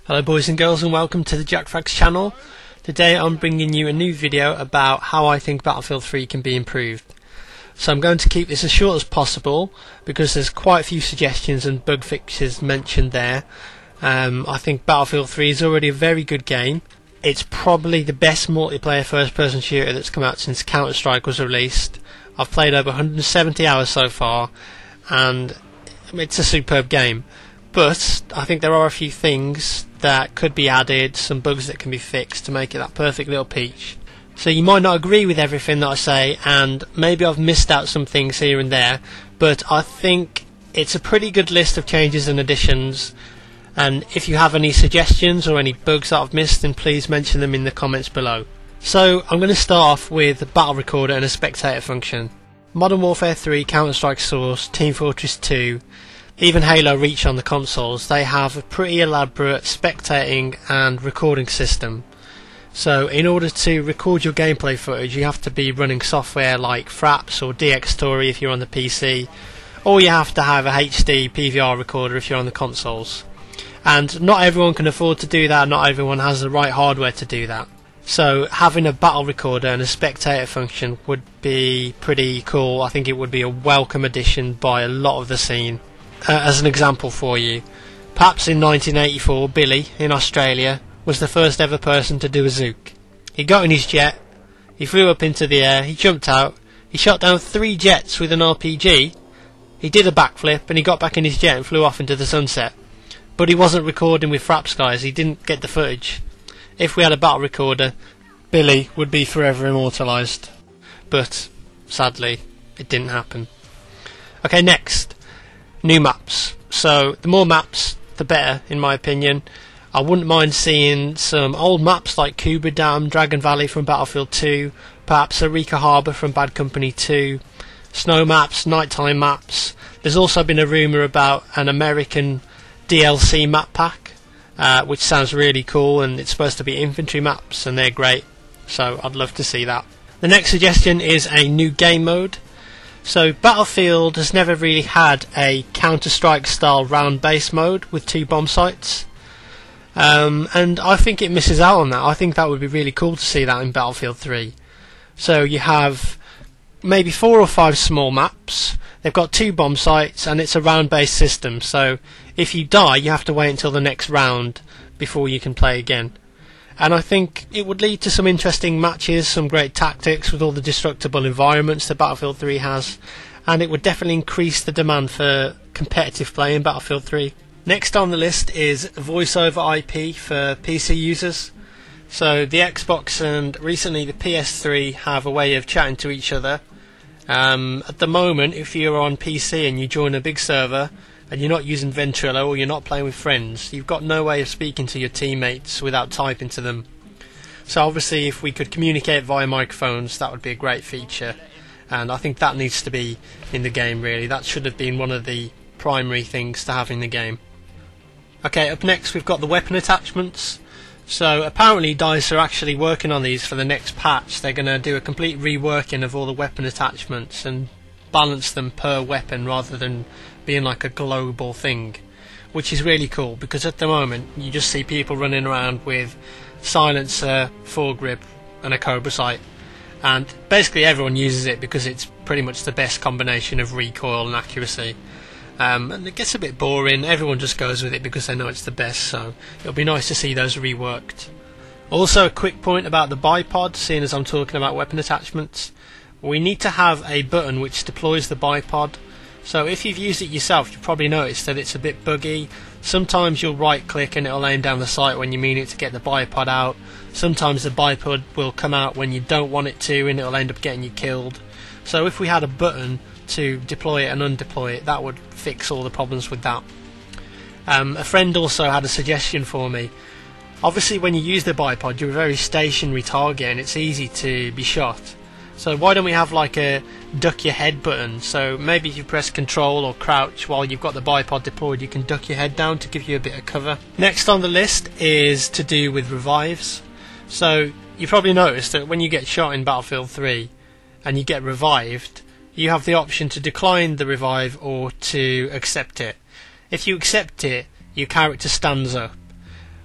Hello boys and girls, and welcome to the JackFrags channel. Today I'm bringing you a new video about how I think Battlefield 3 can be improved. So I'm going to keep this as short as possible because there's quite a few suggestions and bug fixes mentioned there. I think Battlefield 3 is already a very good game. It's probably the best multiplayer first person shooter that's come out since Counter-Strike was released. I've played over 170 hours so far and it's a superb game. But I think there are a few things that could be added, some bugs that can be fixed to make it that perfect little peach. So you might not agree with everything that I say, and maybe I've missed out some things here and there, but I think it's a pretty good list of changes and additions. And if you have any suggestions or any bugs that I've missed, then please mention them in the comments below. So I'm going to start off with a battle recorder and a spectator function. Modern Warfare 3, Counter-Strike Source, Team Fortress 2, even Halo Reach on the consoles, they have a pretty elaborate spectating and recording system. So in order to record your gameplay footage, you have to be running software like Fraps or DxStory if you're on the PC, or you have to have a HD PVR recorder if you're on the consoles. And not everyone can afford to do that, not everyone has the right hardware to do that. So having a battle recorder and a spectator function would be pretty cool. I think it would be a welcome addition by a lot of the scene. As an example for you, perhaps in 1984 Billy in Australia was the first ever person to do a zook. He got in his jet, he flew up into the air, he jumped out, he shot down 3 jets with an RPG, he did a backflip and he got back in his jet and flew off into the sunset. But he wasn't recording with Fraps guys, he didn't get the footage. If we had a battle recorder, Billy would be forever immortalised. But sadly it didn't happen. Okay, next. New maps. So the more maps the better in my opinion. I wouldn't mind seeing some old maps like Cuba Dam, Dragon Valley from Battlefield 2, perhaps Eureka Harbour from Bad Company 2, snow maps, nighttime maps. There's also been a rumour about an American DLC map pack, which sounds really cool, and it's supposed to be infantry maps and they're great, so I'd love to see that. The next suggestion is a new game mode. So Battlefield has never really had a Counter-Strike style round base mode with 2 bomb sites, and I think it misses out on that. I think that would be really cool to see that in Battlefield 3. So you have maybe 4 or 5 small maps, they've got 2 bomb sites and it's a round based system, so if you die you have to wait until the next round before you can play again. And I think it would lead to some interesting matches, some great tactics with all the destructible environments that Battlefield 3 has, and it would definitely increase the demand for competitive play in Battlefield 3. Next on the list is voice over IP for PC users. So the Xbox and recently the PS3 have a way of chatting to each other. At the moment, if you're on PC and you join a big server, and you're not using Ventrilo or you're not playing with friends, you've got no way of speaking to your teammates without typing to them. So obviously if we could communicate via microphones, that would be a great feature, and I think that needs to be in the game really. That should have been one of the primary things to have in the game. Okay, up next we've got the weapon attachments. So apparently DICE are actually working on these for the next patch. They're going to do a complete reworking of all the weapon attachments and balance them per weapon rather than being like a global thing, which is really cool because at the moment you just see people running around with silencer, foregrip and a Cobra sight, and basically everyone uses it because it's pretty much the best combination of recoil and accuracy, and it gets a bit boring. Everyone just goes with it because they know it's the best, so it'll be nice to see those reworked. Also a quick point about the bipod, seeing as I'm talking about weapon attachments. We need to have a button which deploys the bipod. So if you've used it yourself, you've probably noticed that it's a bit buggy. Sometimes you'll right click and it'll aim down the sight when you mean it to get the bipod out. Sometimes the bipod will come out when you don't want it to and it'll end up getting you killed. So if we had a button to deploy it and undeploy it, that would fix all the problems with that. A friend also had a suggestion for me. Obviously when you use the bipod you're a very stationary target and it's easy to be shot. So why don't we have like a duck your head button? So maybe if you press control or crouch while you've got the bipod deployed, you can duck your head down to give you a bit of cover. Next on the list is to do with revives. So you probably noticed that when you get shot in Battlefield 3 and you get revived, you have the option to decline the revive or to accept it. If you accept it, your character stands up.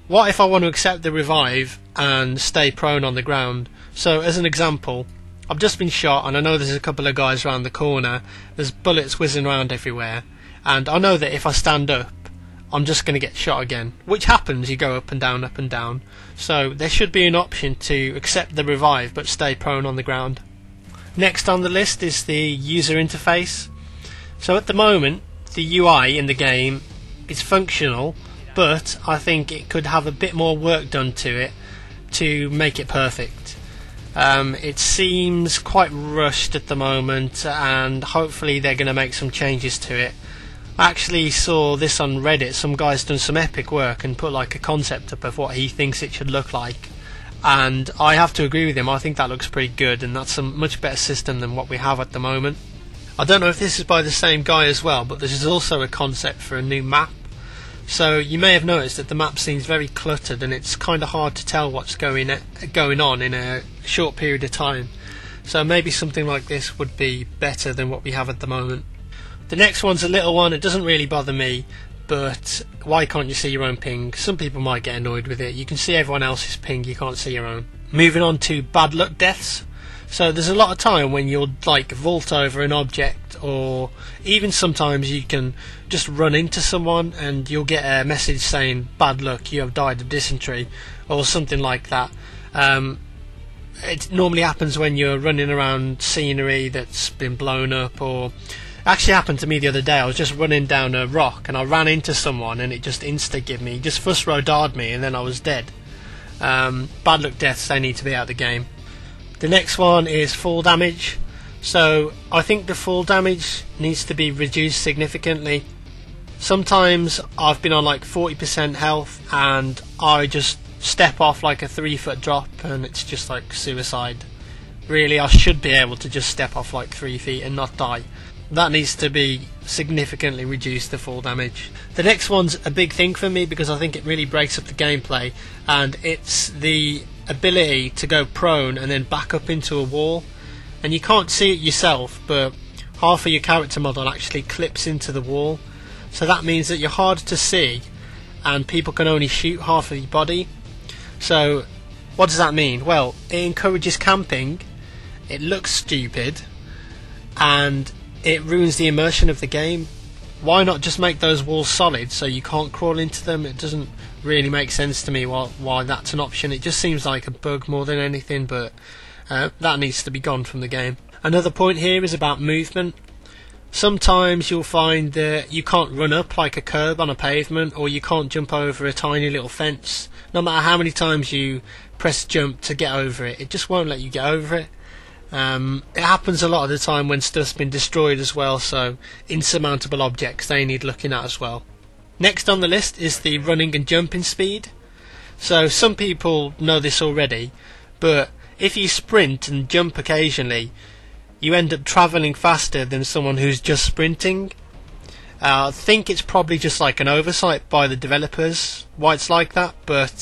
what if I want to accept the revive and stay prone on the ground? So as an example, I've just been shot and I know there's a couple of guys around the corner, there's bullets whizzing around everywhere, and I know that if I stand up I'm just going to get shot again, which happens, you go up and down, so there should be an option to accept the revive but stay prone on the ground. Next on the list is the user interface. So at the moment the UI in the game is functional, but I think it could have a bit more work done to it to make it perfect. It seems quite rushed at the moment, and hopefully they're going to make some changes to it. I actually saw this on Reddit. Some guy's done some epic work and put like a concept up of what he thinks it should look like, and I have to agree with him. I think that looks pretty good, and that's a much better system than what we have at the moment. I don't know if this is by the same guy as well, but this is also a concept for a new map. So you may have noticed that the map seems very cluttered and it's kind of hard to tell what's going on in a short period of time. So maybe something like this would be better than what we have at the moment. The next one's a little one. It doesn't really bother me, but why can't you see your own ping? Some people might get annoyed with it. You can see everyone else's ping, you can't see your own. Moving on to bad luck deaths. So there's a lot of time when you'll like vault over an object, or even sometimes you can just run into someone and you'll get a message saying bad luck, you have died of dysentery, or something like that. It normally happens when you're running around scenery that's been blown up, or actually happened to me the other day. I was just running down a rock and I ran into someone and it just insta-gave me, just first row darred me, and then I was dead. Bad luck deaths, they need to be out of the game. The next one is fall damage. So I think the fall damage needs to be reduced significantly. Sometimes I've been on like 40% health and I just step off like a 3-foot drop and it's just like suicide. Really, I should be able to just step off like 3 feet and not die. That needs to be significantly reduced, the fall damage. The next one's a big thing for me because I think it really breaks up the gameplay, and it's the ability to go prone and then back up into a wall. And you can't see it yourself, but half of your character model actually clips into the wall, so that means that you're hard to see and people can only shoot half of your body. So what does that mean? Well, it encourages camping, it looks stupid, and it ruins the immersion of the game. Why not just make those walls solid so you can't crawl into them? It doesn't really make sense to me why that's an option. It just seems like a bug more than anything, but that needs to be gone from the game. Another point here is about movement. Sometimes you'll find that you can't run up like a curb on a pavement, or you can't jump over a tiny little fence. No matter how many times you press jump to get over it, it just won't let you get over it. It happens a lot of the time when stuff's been destroyed as well, so insurmountable objects, they need looking at as well. Next on the list is the running and jumping speed. So some people know this already, but if you sprint and jump occasionally, you end up travelling faster than someone who's just sprinting. I think it's probably just like an oversight by the developers why it's like that, but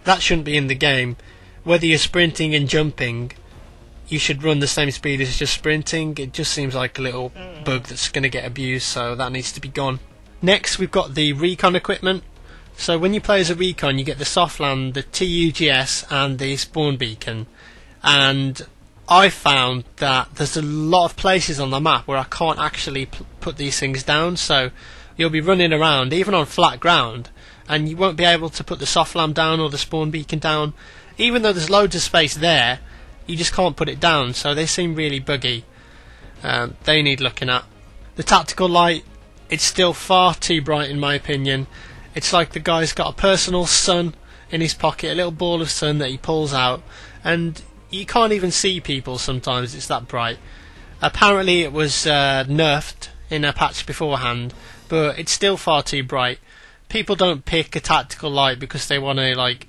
that shouldn't be in the game. Whether you're sprinting and jumping, you should run the same speed as just sprinting. It just seems like a little bug that's going to get abused, so that needs to be gone. Next we've got the recon equipment. So when you play as a recon, you get the soft land, the TUGS and the spawn beacon, and I found that there's a lot of places on the map where I can't actually put these things down, so you'll be running around even on flat ground and you won't be able to put the soft lamp down or the spawn beacon down. Even though there's loads of space there, you just can't put it down, so they seem really buggy. They need looking at. The tactical light, it's still far too bright in my opinion. It's like the guy's got a personal sun in his pocket, a little ball of sun that he pulls out, and you can't even see people sometimes, it's that bright. Apparently it was nerfed in a patch beforehand, but it's still far too bright. People don't pick a tactical light because they want to like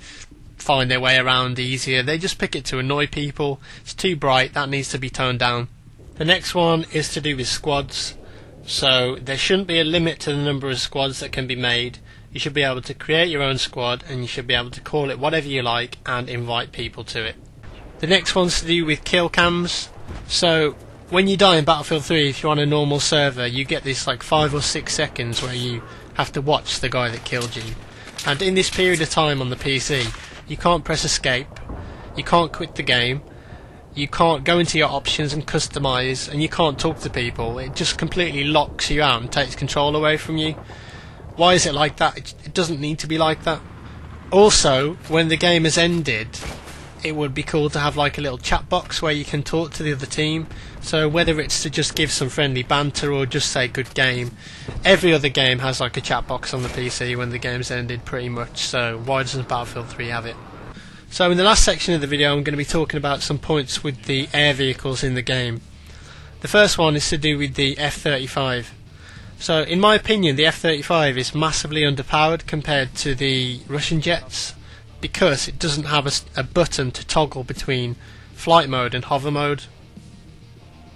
find their way around easier. They just pick it to annoy people. It's too bright, that needs to be toned down. The next one is to do with squads. So there shouldn't be a limit to the number of squads that can be made. You should be able to create your own squad and you should be able to call it whatever you like and invite people to it. The next one's to do with kill cams. So when you die in Battlefield 3, if you're on a normal server, you get this like 5 or 6 seconds where you have to watch the guy that killed you. And in this period of time on the PC, you can't press escape, you can't quit the game, you can't go into your options and customize, and you can't talk to people. It just completely locks you out and takes control away from you. Why is it like that? It doesn't need to be like that. Also, when the game has ended, it would be cool to have like a little chat box where you can talk to the other team. So whether it's to just give some friendly banter or just say good game, every other game has like a chat box on the PC when the game's ended pretty much, so why doesn't Battlefield 3 have it? So in the last section of the video I'm going to be talking about some points with the air vehicles in the game. The first one is to do with the F-35. So in my opinion the F-35 is massively underpowered compared to the Russian jets, because it doesn't have a button to toggle between flight mode and hover mode.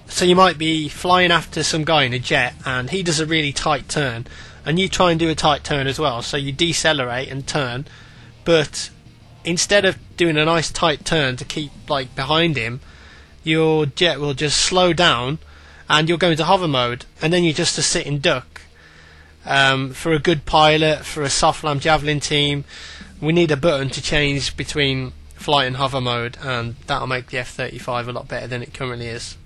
So you might be flying after some guy in a jet and he does a really tight turn and you try and do a tight turn as well, so you decelerate and turn, but instead of doing a nice tight turn to keep like behind him, your jet will just slow down and you'll go into hover mode, and then you're just a sitting duck. For a good pilot, for a soft lamb javelin team, we need a button to change between flight and hover mode, and that'll make the F-35 a lot better than it currently is.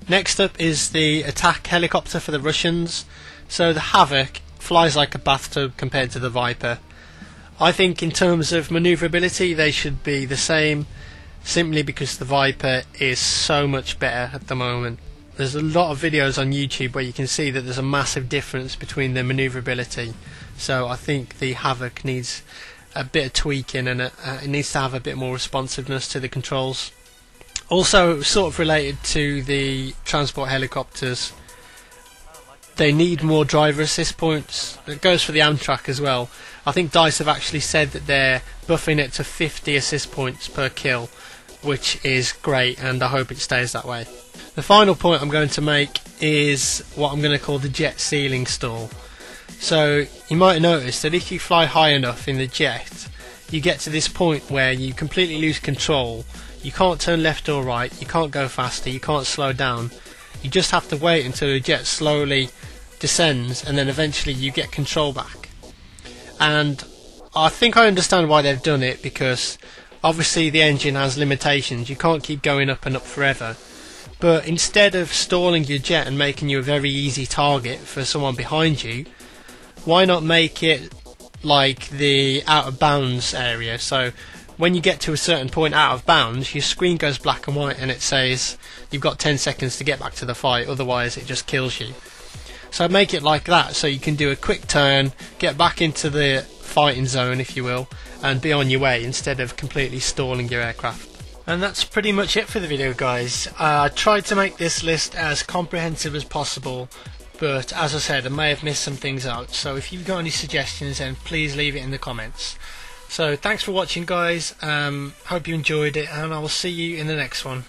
Next up is the attack helicopter for the Russians. So the HAVOC flies like a bathtub compared to the Viper. I think in terms of manoeuvrability they should be the same, simply because the Viper is so much better at the moment. There's a lot of videos on YouTube where you can see that there's a massive difference between the manoeuvrability, so I think the HAVOC needs a bit of tweaking, and it needs to have a bit more responsiveness to the controls. Also, sort of related to the transport helicopters, they need more driver assist points. It goes for the Amtrak as well. I think DICE have actually said that they're buffing it to 50 assist points per kill, which is great, and I hope it stays that way. The final point I'm going to make is what I'm going to call the jet ceiling stall. So you might notice that if you fly high enough in the jet, you get to this point where you completely lose control. You can't turn left or right, you can't go faster, you can't slow down. You just have to wait until the jet slowly descends, and then eventually you get control back. And I think I understand why they've done it, because obviously the engine has limitations. You can't keep going up and up forever. But instead of stalling your jet and making you a very easy target for someone behind you, why not make it like the out of bounds area? So when you get to a certain point out of bounds, your screen goes black and white and it says you've got 10 seconds to get back to the fight, otherwise it just kills you. So make it like that, so you can do a quick turn, get back into the fighting zone if you will, and be on your way instead of completely stalling your aircraft. And that's pretty much it for the video, guys. I tried to make this list as comprehensive as possible, but as I said, I may have missed some things out, so if you've got any suggestions then please leave it in the comments. So thanks for watching, guys. Hope you enjoyed it, and I will see you in the next one.